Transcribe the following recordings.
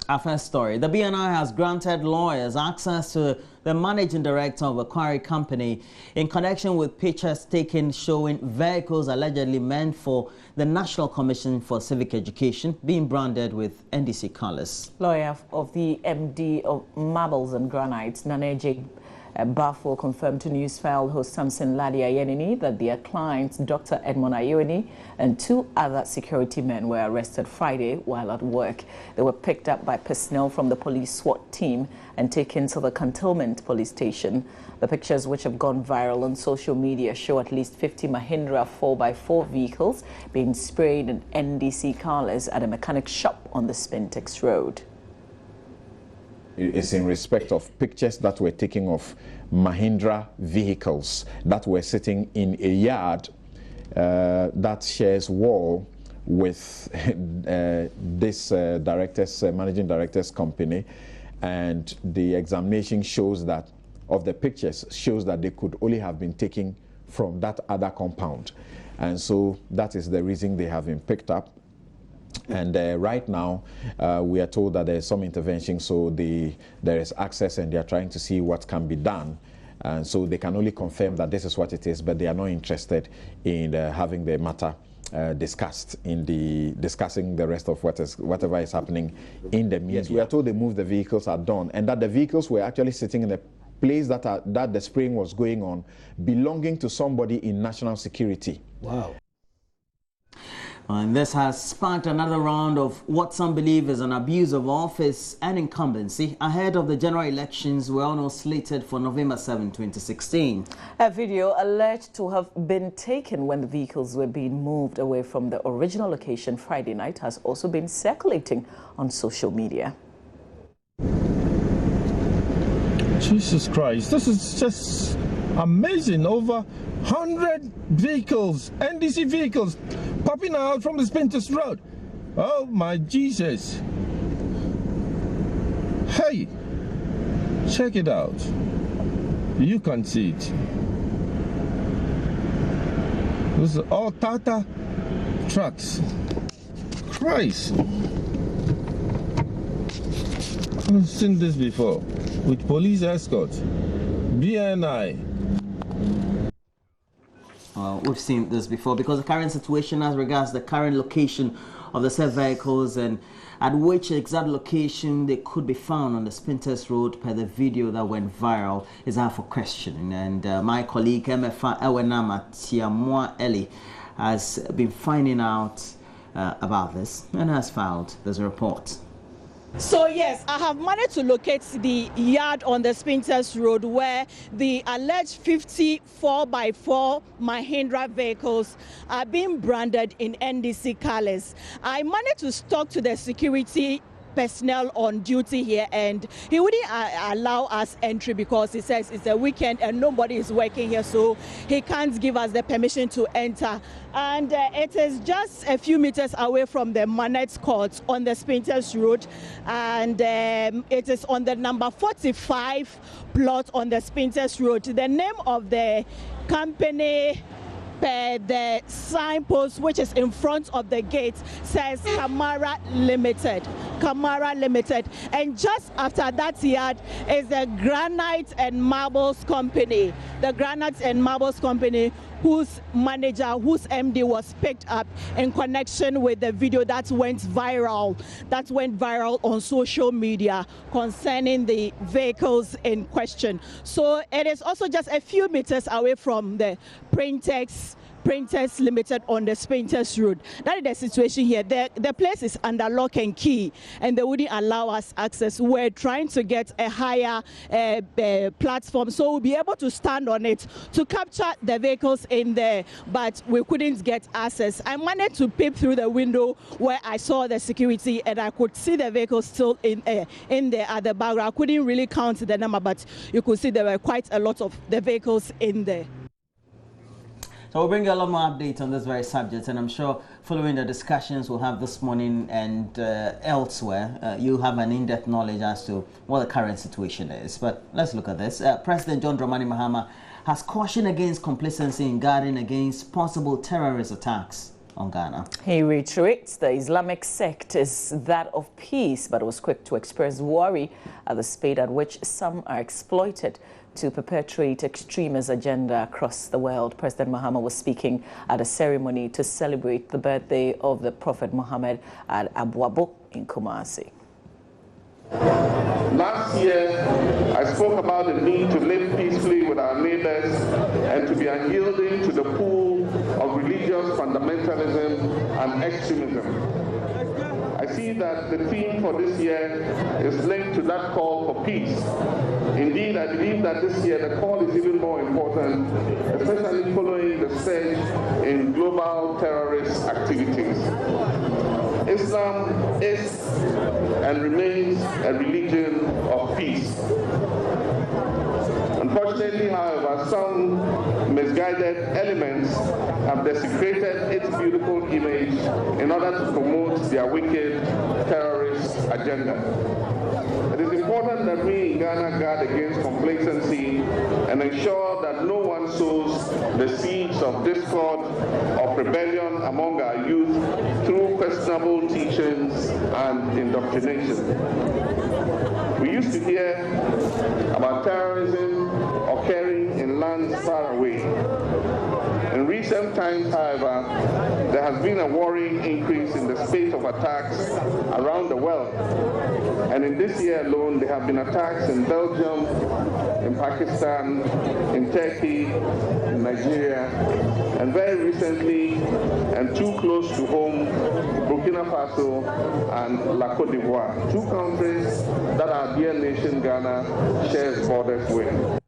Our first story. The BNI has granted lawyers access to the managing director of a quarry company in connection with pictures taken showing vehicles allegedly meant for the National Commission for Civic Education being branded with NDC colors. Lawyer of the MD of Marbles and Granites, Naneje Bafo, confirmed to Newsfile host Samson Ladia Yenini that their clients, Dr. Edmond Ayoni and 2 other security men, were arrested Friday while at work. They were picked up by personnel from the police SWAT team and taken to the Cantonment police station. The pictures, which have gone viral on social media, show at least 50 Mahindra 4x4 vehicles being sprayed in NDC colors at a mechanic shop on the Spintex Road. It's in respect of pictures that were taken of Mahindra vehicles that were sitting in a yard that shares wall with this managing director's company, and the examination shows that of the pictures shows that they could only have been taken from that other compound, and so that is the reason they have been picked up. And right now, we are told that there's some intervention, so there is access and they are trying to see what can be done. And so they can only confirm that this is what it is, but they are not interested in having the matter discussed in discussing the rest of whatever is happening in the media. Yes, we are told they moved the vehicles at dawn, and that the vehicles were actually sitting in a place that the spraying was going on, belonging to somebody in national security. Wow. And this has sparked another round of what some believe is an abuse of office and incumbency ahead of the general elections we all know slated for November 7, 2016. A video alleged to have been taken when the vehicles were being moved away from the original location Friday night has also been circulating on social media. Jesus Christ, this is just amazing. Over 100 vehicles, NDC vehicles, popping out from the Spintex Road. Oh my Jesus. Hey, check it out. You can see it. Those are all Tata trucks. Christ. I've seen this before with police escort. BNI. We've seen this before because the current situation as regards the current location of the said vehicles and at which exact location they could be found on the Spintex Road per the video that went viral is out for questioning. And my colleague MFA Ewenama Tiamwa Eli has been finding out about this and has filed this report. So yes, I have managed to locate the yard on the Spintex Road where the alleged 50 4x4 Mahindra vehicles are being branded in NDC colors. I managed to talk to the security personnel on duty here, and he wouldn't allow us entry because he says it's a weekend and nobody is working here, so he can't give us the permission to enter. And it is just a few meters away from the Manette Court on the Spintex Road, and it is on the number 45 plot on the Spintex Road. The name of the company the signpost which is in front of the gate says Camara Limited. And just after that yard is the Granite and Marbles Company. The Granite and Marbles Company whose manager, whose MD was picked up in connection with the video that went viral on social media concerning the vehicles in question. So it is also just a few meters away from the Printex Limited on the Spintex Road. That is the situation here. The place is under lock and key and they wouldn't allow us access. We're trying to get a higher platform so we'll be able to stand on it to capture the vehicles in there, but we couldn't get access. I managed to peep through the window where I saw the security and I could see the vehicles still in there at the background. I couldn't really count the number, but you could see there were quite a lot of the vehicles in there. So we'll bring you a lot more updates on this very subject, and I'm sure following the discussions we'll have this morning and elsewhere, you'll have an in-depth knowledge as to what the current situation is. But let's look at this. President John Dramani Mahama has cautioned against complacency in guarding against possible terrorist attacks. on Ghana. He reiterates the Islamic sect is that of peace, but was quick to express worry at the speed at which some are exploited to perpetuate extremist agenda across the world. President Mahama was speaking at a ceremony to celebrate the birthday of the Prophet Muhammad at Abuabo in Kumasi. Last year, I spoke about the need to live peacefully with our neighbors and to be unyielding to the pull of religious fundamentalism and extremism. I see that the theme for this year is linked to that call for peace. Indeed, I believe that this year the call is even more important, especially following the surge in global terrorist activities. Islam is and remains a religion of peace. Unfortunately, however, some misguided elements have desecrated its beautiful image in order to promote their wicked terrorist agenda. It is important that we in Ghana guard against complacency and ensure that no one sows the seeds of discord or rebellion among our youth through questionable teachings and indoctrination. We used to hear about terrorism occurring in lands far away. In recent times, however, there has been a worrying increase in the spate of attacks around the world. And in this year alone, there have been attacks in Belgium, in Pakistan, in Turkey, in Nigeria, and very recently, and too close to home, Burkina Faso and La Côte d'Ivoire, two countries that our dear nation Ghana shares borders with.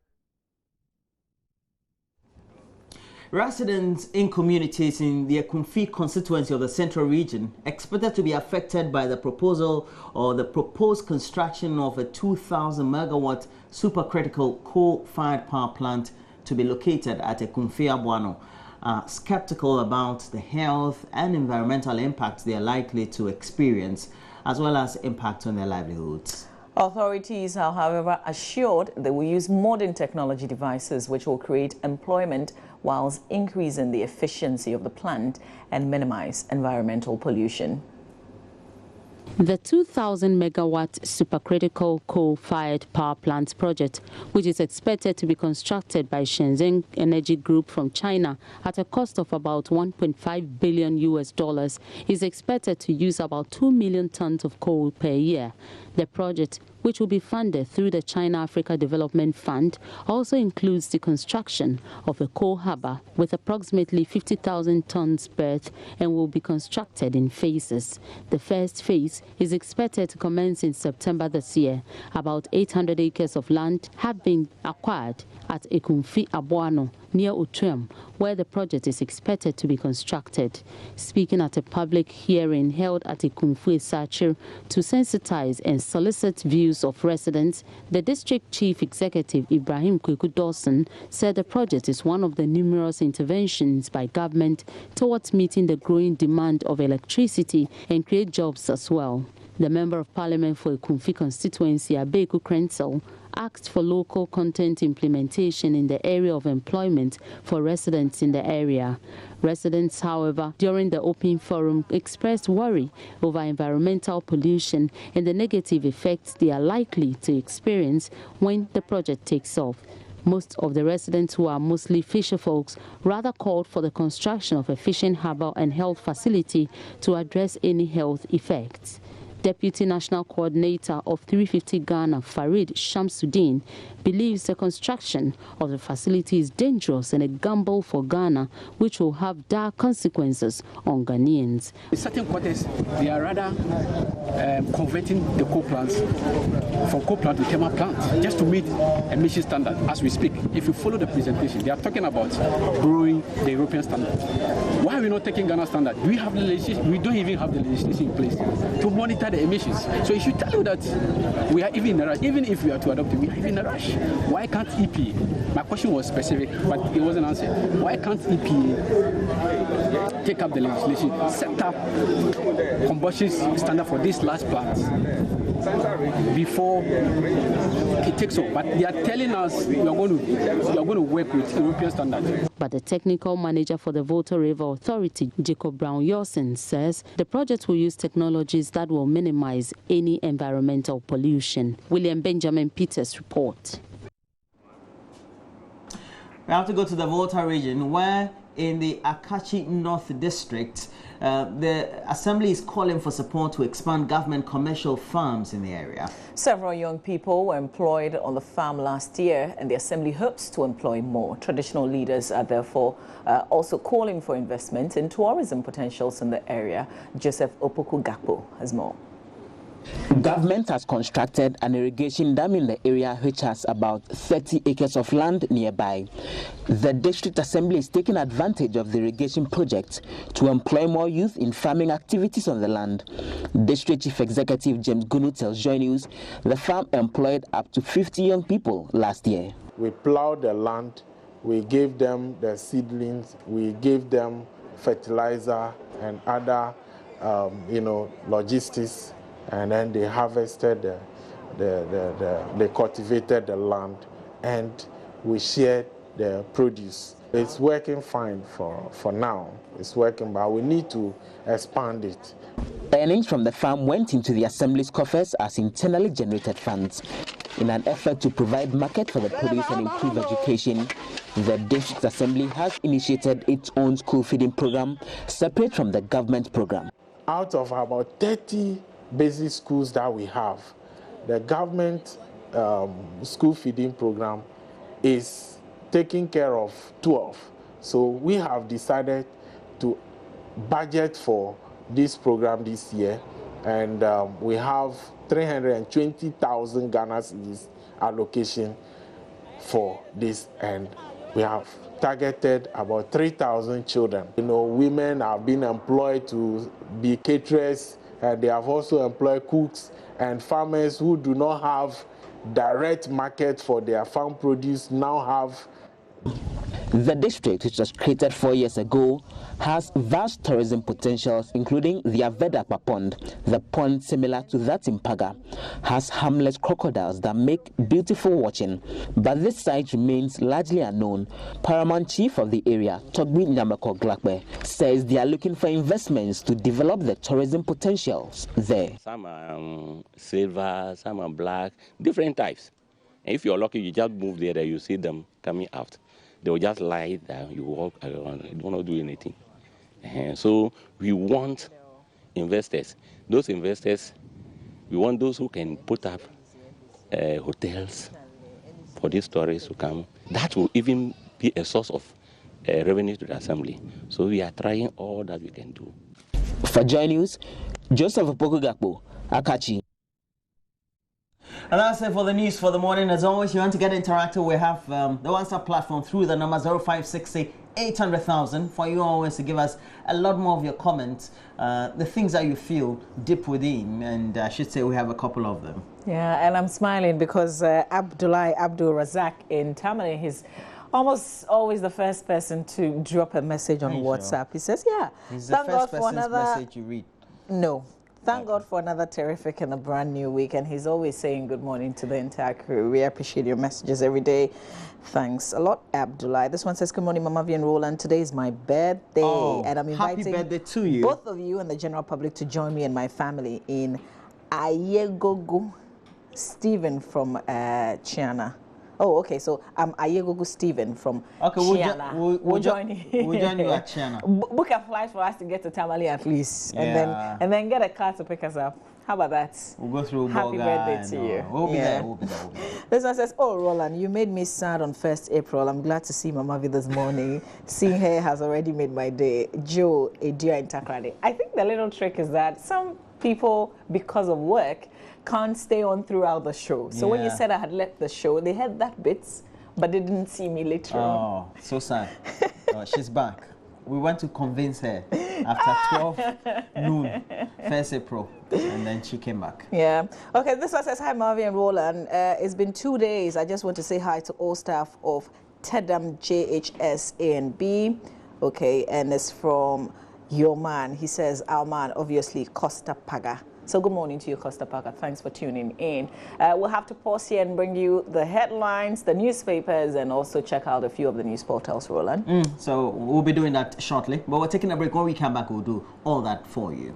Residents in communities in the Ekumfi constituency of the Central Region expected to be affected by the proposal or the proposed construction of a 2,000 megawatt supercritical coal-fired power plant to be located at Ekumfi Abuano are skeptical about the health and environmental impacts they are likely to experience, as well as impact on their livelihoods. Authorities are, however, assured they will use modern technology devices which will create employment whilst increasing the efficiency of the plant and minimize environmental pollution. The 2,000 megawatt supercritical coal-fired power plant project, which is expected to be constructed by Shenzhen Energy Group from China at a cost of about $1.5 billion, is expected to use about 2 million tons of coal per year. The project, which will be funded through the China-Africa Development Fund, also includes the construction of a coal harbor with approximately 50,000 tons berth and will be constructed in phases. The first phase is expected to commence in September this year. About 800 acres of land have been acquired at Ekumfi Abuano, near Utuem, where the project is expected to be constructed. Speaking at a public hearing held at Ekumfi Sachir to sensitize and solicit views of residents, the district chief executive Ibrahim Kweku Dawson said the project is one of the numerous interventions by government towards meeting the growing demand of electricity and create jobs as well. The Member of Parliament for Ekumfi constituency, Abeku Krenzel, asked for local content implementation in the area of employment for residents in the area. Residents, however, during the open forum expressed worry over environmental pollution and the negative effects they are likely to experience when the project takes off. Most of the residents, who are mostly fisher folks, rather called for the construction of a fishing harbour and health facility to address any health effects. Deputy National Coordinator of 350 Ghana, Farid Shamsuddin, believes the construction of the facility is dangerous and a gamble for Ghana, which will have dark consequences on Ghanaians. In certain quarters, they are rather converting the coal plants from coal plant to thermal plant just to meet emission standard. As we speak, if you follow the presentation, they are talking about growing the European standard. Why are we not taking Ghana standard? Do we have the legislation? We don't even have the legislation in place to monitor the the emissions. So it should tell you that we are even in a rush. Even if we are to adopt it, we are even in a rush. Why can't EPA? My question was specific, but it wasn't answered. Why can't EPA take up the legislation, set up combustion standard for these large plants before it takes off? But they are telling us we are going to work with European standards. But the technical manager for the Volta River Authority, Jacob Brown-Yorson, says the project will use technologies that will minimize any environmental pollution. William Benjamin Peters report. We have to go to the Volta region, where in the Akachi North District, the Assembly is calling for support to expand government commercial farms in the area. Several young people were employed on the farm last year, and the Assembly hopes to employ more. Traditional leaders are therefore also calling for investment in tourism potentials in the area. Joseph Opoku Gakpo has more. Government has constructed an irrigation dam in the area, which has about 30 acres of land nearby. The district assembly is taking advantage of the irrigation project to employ more youth in farming activities on the land. District Chief Executive James Gunu tells Joy News the farm employed up to 50 young people last year. We plowed the land, we gave them the seedlings, we gave them fertilizer and other, logistics. And then they harvested, they cultivated the land, and we shared the produce. It's working fine for now. It's working, but we need to expand it. Earnings from the farm went into the Assembly's coffers as internally generated funds. In an effort to provide market for the produce and improve education, the District Assembly has initiated its own school feeding program, separate from the government program. Out of about 30 basic schools that we have, the government school feeding program is taking care of 12. So we have decided to budget for this program this year, and we have 320,000 Ghana cedis allocation for this, and we have targeted about 3,000 children. Women have been employed to be caterers. They have also employed cooks, and farmers who do not have direct market for their farm produce now have. The district, which was created 4 years ago, has vast tourism potentials, including the Avedapa Pond. The pond, similar to that in Paga, has harmless crocodiles that make beautiful watching, but this site remains largely unknown. Paramount Chief of the area, Togbi Nyameko Glakbe, says they are looking for investments to develop the tourism potentials there. Some are silver, some are black, different types. And if you're lucky, you just move there, you see them coming out. They will just lie there, you walk around, you don't do anything. So we want investors. Those investors, we want those who can put up hotels for these tourists to come. That will even be a source of revenue to the Assembly. So we are trying all that we can do. For Joy News, Joseph Opoku Gakpo, Akachi. And that's it for the news for the morning. As always, you want to get interactive, we have the WhatsApp platform through the number 0560 800,000 for you always to give us a lot more of your comments, the things that you feel deep within, and I should say we have a couple of them. Yeah, and I'm smiling because Abdullah Abdul Razak in Tamale, he's almost always the first person to drop a message on WhatsApp. Sure? He says, yeah, he's the first person's message you read. No. Thank God for another terrific and a brand new week, and he's always saying good morning to the entire crew. We appreciate your messages every day. Thanks a lot, Abdullah. This one says, good morning, Mama V and Roland. Today is my birthday, and I'm inviting happy birthday to you. Both of you and the general public to join me and my family in Ayegogo. Stephen from Chiana. Oh, okay. So I'm Ayegogo Stephen from Chiana. We'll join you. We'll join you at Chiana. Book a flight for us to get to Tamale at least, and then get a car to pick us up. How about that? We'll go through. Happy birthday to you. We'll be there. We'll be there. This one says, "Oh, Roland, you made me sad on 1st April. I'm glad to see Mama V this morning. Seeing her has already made my day." Joe, a dear in Takrade. I think the little trick is that some people, because of work, can't stay on throughout the show. So when you said I had left the show, they heard that bit, but they didn't see me later on. Oh, so sad. She's back. we went to convince her after 12 noon, 1st April, and then she came back. Yeah. Okay, this one says, hi, Marvin and Roland. It's been 2 days. I just want to say hi to all staff of TEDAM JHS A and B. Okay, and it's from your man. He says, our man, obviously, Costa Paga. So good morning to you, Costa Paga. Thanks for tuning in. We'll have to pause here and bring you the headlines, the newspapers, and also check out a few of the news portals, Roland. So we'll be doing that shortly. But we're taking a break. When we come back, we'll do all that for you.